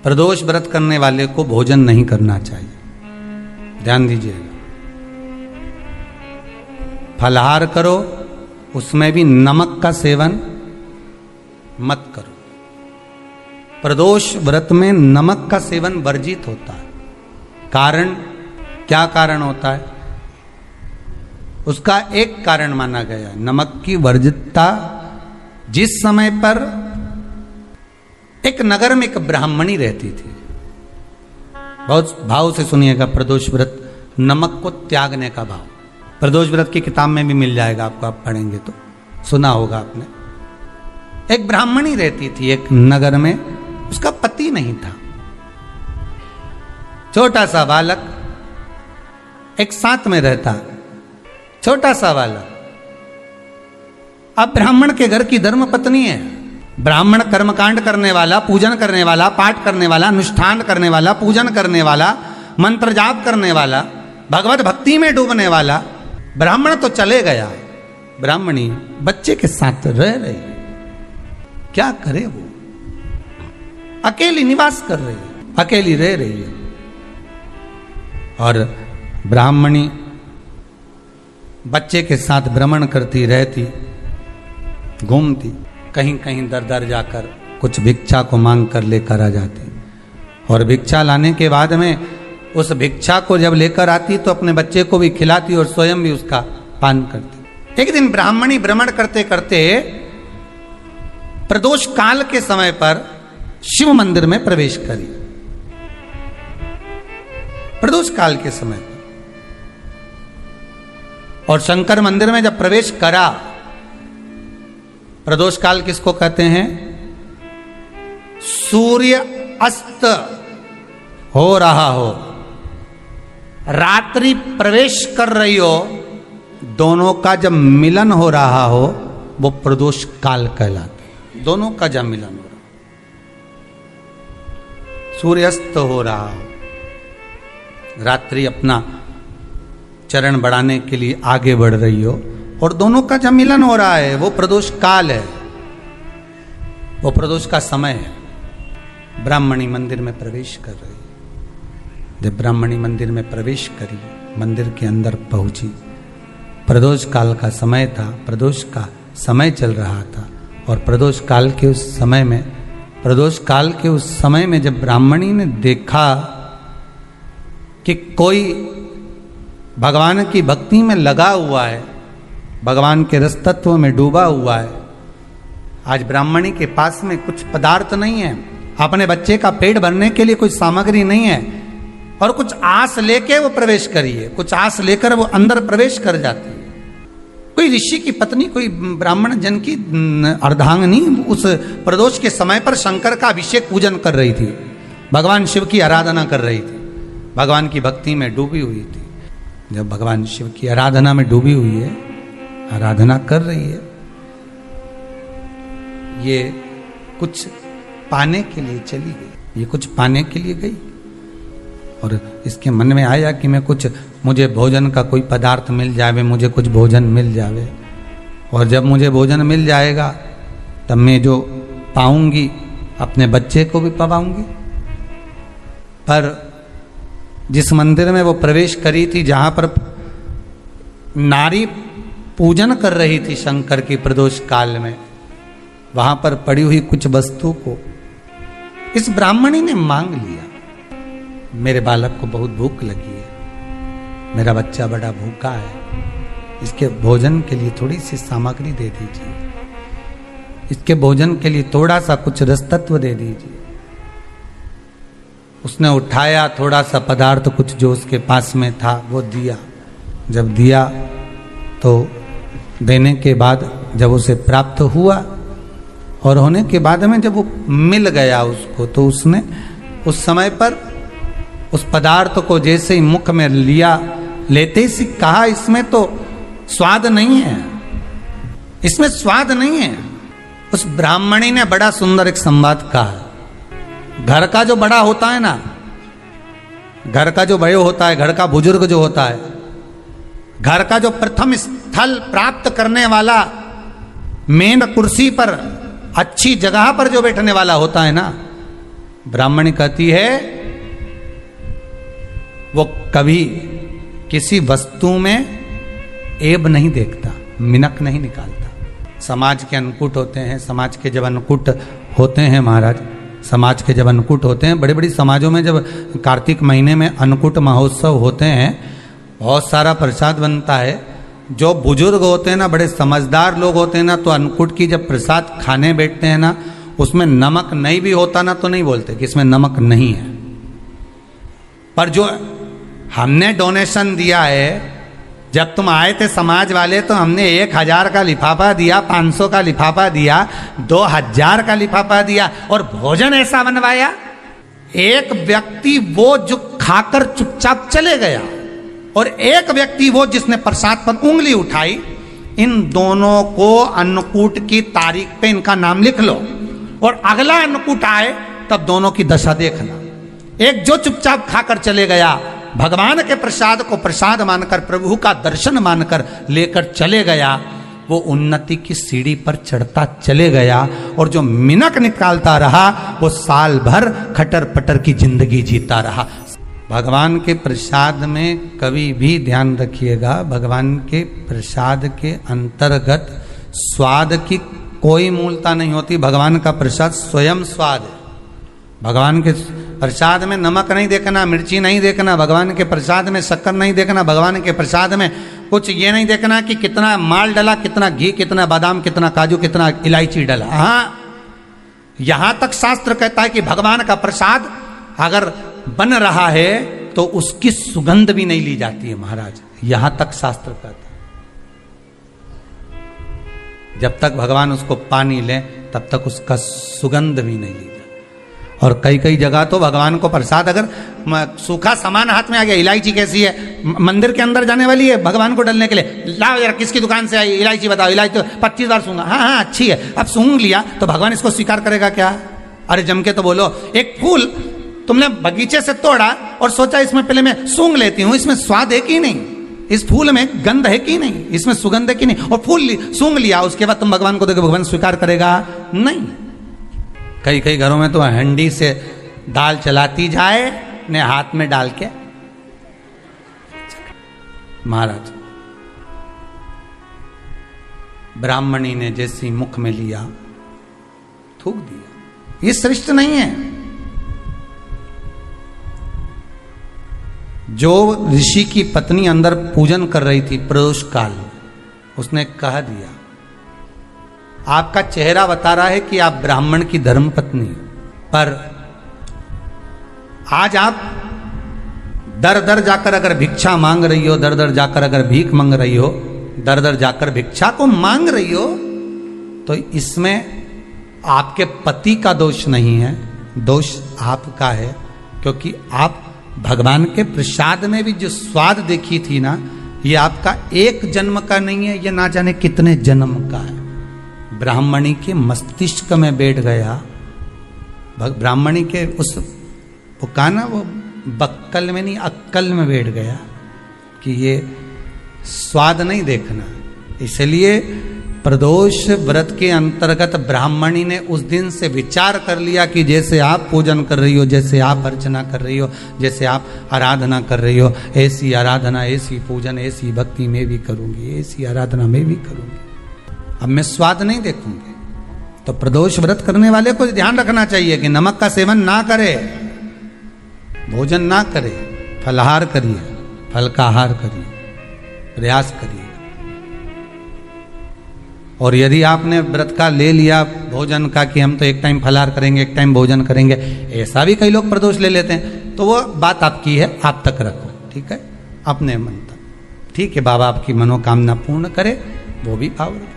प्रदोष व्रत करने वाले को भोजन नहीं करना चाहिए, ध्यान दीजिएगा। फलाहार करो, उसमें भी नमक का सेवन मत करो। प्रदोष व्रत में नमक का सेवन वर्जित होता है। कारण, क्या कारण होता है? उसका एक कारण माना गया है नमक की वर्जितता। जिस समय पर एक नगर में एक ब्राह्मणी रहती थी, बहुत भाव से सुनिएगा, प्रदोष व्रत नमक को त्यागने का भाव। प्रदोष व्रत की किताब में भी मिल जाएगा आपको, आप पढ़ेंगे तो सुना होगा आपने। एक ब्राह्मणी रहती थी एक नगर में, उसका पति नहीं था। छोटा सा बालक एक साथ में रहता, छोटा सा बालक। अब ब्राह्मण के घर की धर्म पत्नी है, ब्राह्मण कर्मकांड करने वाला, पूजन करने वाला, पाठ करने वाला, अनुष्ठान करने वाला, पूजन करने वाला, मंत्र जाप करने वाला, भगवत भक्ति में डूबने वाला। ब्राह्मण तो चले गया, ब्राह्मणी बच्चे के साथ रह रही, क्या करे वो? अकेली निवास कर रही है, अकेली रह रही है। और ब्राह्मणी बच्चे के साथ भ्रमण करती रहती, घूमती, कहीं कहीं दर दर जाकर कुछ भिक्षा को मांग कर लेकर आ जाती। और भिक्षा लाने के बाद में उस भिक्षा को जब लेकर आती तो अपने बच्चे को भी खिलाती और स्वयं भी उसका पान करती। एक दिन ब्राह्मणी भ्रमण करते करते प्रदोष काल के समय पर शिव मंदिर में प्रवेश करी। प्रदोष काल के समय पर, और शंकर मंदिर में जब प्रवेश करा, प्रदोष काल किसको कहते हैं? सूर्य अस्त हो रहा हो, रात्रि प्रवेश कर रही हो, दोनों का जब मिलन हो रहा हो वो प्रदोष काल कहलाता। दोनों का जब मिलन हो रहा, सूर्यास्त हो रहा हो, रात्रि अपना चरण बढ़ाने के लिए आगे बढ़ रही हो और दोनों का जब मिलन हो रहा है, वो प्रदोष काल है, वो प्रदोष का समय है। ब्राह्मणी मंदिर में प्रवेश कर रही। जब ब्राह्मणी मंदिर में प्रवेश करी, मंदिर के अंदर पहुंची, प्रदोष काल का समय था, प्रदोष का समय चल रहा था। और प्रदोष काल के उस समय में, प्रदोष काल के उस समय में जब ब्राह्मणी ने देखा कि कोई भगवान की भक्ति में लगा हुआ है, भगवान के रस तत्व में डूबा हुआ है, आज ब्राह्मणी के पास में कुछ पदार्थ नहीं है, अपने बच्चे का पेट भरने के लिए कोई सामग्री नहीं है, और कुछ आस लेके वो प्रवेश करी है, कुछ आस लेकर वो अंदर प्रवेश कर जाती है। कोई ऋषि की पत्नी, कोई ब्राह्मण जन की अर्धांगिनी उस प्रदोष के समय पर शंकर का अभिषेक पूजन कर रही थी, भगवान शिव की आराधना कर रही थी, भगवान की भक्ति में डूबी हुई थी। जब भगवान शिव की आराधना में डूबी हुई है, आराधना कर रही है, ये कुछ पाने के लिए चली गई, ये कुछ पाने के लिए गई और इसके मन में आया कि मैं कुछ, मुझे भोजन का कोई पदार्थ मिल जावे, मुझे कुछ भोजन मिल जावे, और जब मुझे भोजन मिल जाएगा तब मैं जो पाऊंगी अपने बच्चे को भी पाऊंगी। पर जिस मंदिर में वो प्रवेश करी थी, जहां पर नारी पूजन कर रही थी शंकर की प्रदोष काल में, वहां पर पड़ी हुई कुछ वस्तु को इस ब्राह्मणी ने मांग लिया। मेरे बालक को बहुत भूख लगी है, मेरा बच्चा बड़ा भूखा है, इसके भोजन के लिए थोड़ी सी सामग्री दे दीजिए, इसके भोजन के लिए थोड़ा सा कुछ रस तत्व दे दीजिए। उसने उठाया थोड़ा सा पदार्थ, कुछ जो उसके पास में था वो दिया। जब दिया तो देने के बाद जब उसे प्राप्त हुआ और होने के बाद में जब वो मिल गया उसको, तो उसने उस समय पर उस पदार्थ को जैसे ही मुख में लिया, लेते ही कहा इसमें तो स्वाद नहीं है, इसमें स्वाद नहीं है। उस ब्राह्मणी ने बड़ा सुंदर एक संवाद कहा। घर का जो बड़ा होता है ना, घर का जो बड़े होता है, घर का बुजुर्ग जो होता है, घर का जो प्रथम स्थल प्राप्त करने वाला, मेन कुर्सी पर अच्छी जगह पर जो बैठने वाला होता है ना, ब्राह्मणी कहती है वो कभी किसी वस्तु में ऐब नहीं देखता, मिनक नहीं निकालता। समाज के अन्नकूट होते हैं, समाज के जब अन्नकूट होते हैं महाराज, समाज के जब अन्नकूट होते हैं, बड़े बड़ी समाजों में जब कार्तिक महीने में अन्नकूट महोत्सव होते हैं, बहुत सारा प्रसाद बनता है। जो बुजुर्ग होते हैं ना, बड़े समझदार लोग होते हैं ना, तो अन्नकूट की जब प्रसाद खाने बैठते हैं ना, उसमें नमक नहीं भी होता ना तो नहीं बोलते कि इसमें नमक नहीं है। पर जो हमने डोनेशन दिया है, जब तुम आए थे समाज वाले तो हमने 1000 का लिफाफा दिया, 500 का लिफाफा दिया, 2000 का लिफाफा दिया और भोजन ऐसा बनवाया। एक व्यक्ति वो जो खाकर चुपचाप चले गया और एक व्यक्ति वो जिसने प्रसाद पर उंगली उठाई। इन दोनों को अन्नकूट की तारीख पे इनका नाम लिख लो और अगला अन्नकूट आए तब दोनों की दशा देखना। एक जो चुपचाप खाकर चले गया, भगवान के प्रसाद को प्रसाद मानकर, प्रभु का दर्शन मानकर लेकर चले गया, वो उन्नति की सीढ़ी पर चढ़ता चले गया। और जो मिनक निकालता रहा वो साल भर खटर पटर की जिंदगी जीता रहा। भगवान के प्रसाद में कभी भी ध्यान रखिएगा, भगवान के प्रसाद के अंतर्गत स्वाद की कोई मूलता नहीं होती। भगवान का प्रसाद स्वयं स्वाद है। भगवान के प्रसाद में नमक नहीं देखना, मिर्ची नहीं देखना, भगवान के प्रसाद में शक्कर नहीं देखना, भगवान के प्रसाद में कुछ ये नहीं देखना कि कितना माल डला, कितना घी, कितना बादाम, कितना काजू, कितना इलायची डला। हाँ, यहां तक शास्त्र कहता है कि भगवान का प्रसाद अगर बन रहा है तो उसकी सुगंध भी नहीं ली जाती है महाराज। यहां तक शास्त्र कहता है। जब तक भगवान उसको पानी ले तब तक उसका सुगंध भी नहीं ली जाती। और कई कई जगह तो भगवान को प्रसाद अगर सूखा सामान हाथ में आ गया, इलायची कैसी है, मंदिर के अंदर जाने वाली है भगवान को डलने के लिए, लाओ जरा किसकी दुकान से आई इलायची बताओ, इलायची तो 25 बार सूंघा, हाँ हाँ अच्छी है, अब सूंघ लिया तो भगवान इसको स्वीकार करेगा क्या? अरे जम के तो बोलो। एक फूल तुमने बगीचे से तोड़ा और सोचा इसमें पहले मैं सूंघ लेती हूं, इसमें स्वाद है कि नहीं, इस फूल में गंध है कि नहीं, इसमें सुगंध है कि नहीं, और फूल सूंघ लिया, उसके बाद तुम भगवान को देखो, भगवान स्वीकार करेगा नहीं। कई कई घरों में तो हंडी से दाल चलाती जाए ने हाथ में डाल के। महाराज ब्राह्मणी ने जैसी मुख में लिया थूक दिया। ये श्रेष्ठ नहीं है। जो ऋषि की पत्नी अंदर पूजन कर रही थी प्रदोष काल, उसने कह दिया, आपका चेहरा बता रहा है कि आप ब्राह्मण की धर्म पत्नी, पर आज आप दर दर जाकर अगर भिक्षा मांग रही हो, दर दर जाकर अगर भीख मांग रही हो, दर दर जाकर भिक्षा को मांग रही हो, तो इसमें आपके पति का दोष नहीं है, दोष आपका है। क्योंकि आप भगवान के प्रसाद में भी जो स्वाद देखी थी ना, ये आपका एक जन्म का नहीं है, ये ना जाने कितने जन्म का है। ब्राह्मणी के मस्तिष्क में बैठ गया, ब्राह्मणी के उस वो कहा ना, वो बक्कल में नहीं अक्कल में बैठ गया कि ये स्वाद नहीं देखना। इसलिए प्रदोष व्रत के अंतर्गत ब्राह्मणी ने उस दिन से विचार कर लिया कि जैसे आप पूजन कर रही हो, जैसे आप अर्चना कर रही हो, जैसे आप आराधना कर रही हो, ऐसी आराधना, ऐसी पूजन, ऐसी भक्ति मैं भी करूंगी, ऐसी आराधना मैं भी करूंगी। अब मैं स्वाद नहीं देखूंगी। तो प्रदोष व्रत करने वाले को ध्यान रखना चाहिए कि नमक का सेवन ना करे, भोजन ना करे, फलाहार करिए, फल का आहार करिए, प्रयास करिए। और यदि आपने व्रत का ले लिया भोजन का कि हम तो एक टाइम फलाहार करेंगे, एक टाइम भोजन करेंगे, ऐसा भी कई लोग प्रदोष ले लेते हैं, तो वो बात आपकी है, आप तक रखो, ठीक है, अपने मन तक। ठीक है, बाबा आपकी मनोकामना पूर्ण करे, वो भी भाव रखो।